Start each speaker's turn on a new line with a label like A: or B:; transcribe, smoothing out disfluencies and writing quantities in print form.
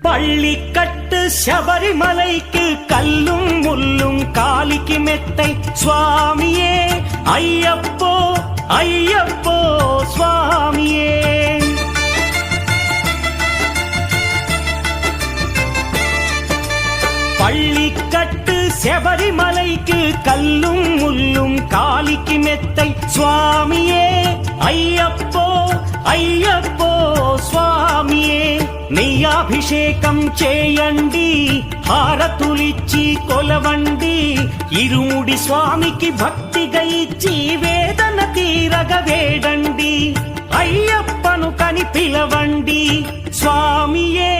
A: பள்ளிக்கட்டு சபரிமலைக்கு கல்லும் முள்ளும் காலிக்கு மெத்தை சுவாமியே ஐயப்போ ஐயப்போ சுவாமியே. பள்ளிக்கட்டு சபரிமலைக்கு கல்லும் முள்ளும் காலிக்கு மெத்தை சுவாமியே ஐயப்போ ஐயப்போ స్వామియే. నెయ్యాభిషేకం చేయండి హారతులిచ్చి కొలవండి ఇరుముడి స్వామికి భక్తిగా ఇచ్చి వేదన తీరగ వేడండి అయ్యప్పను కని పిలవండి స్వామియే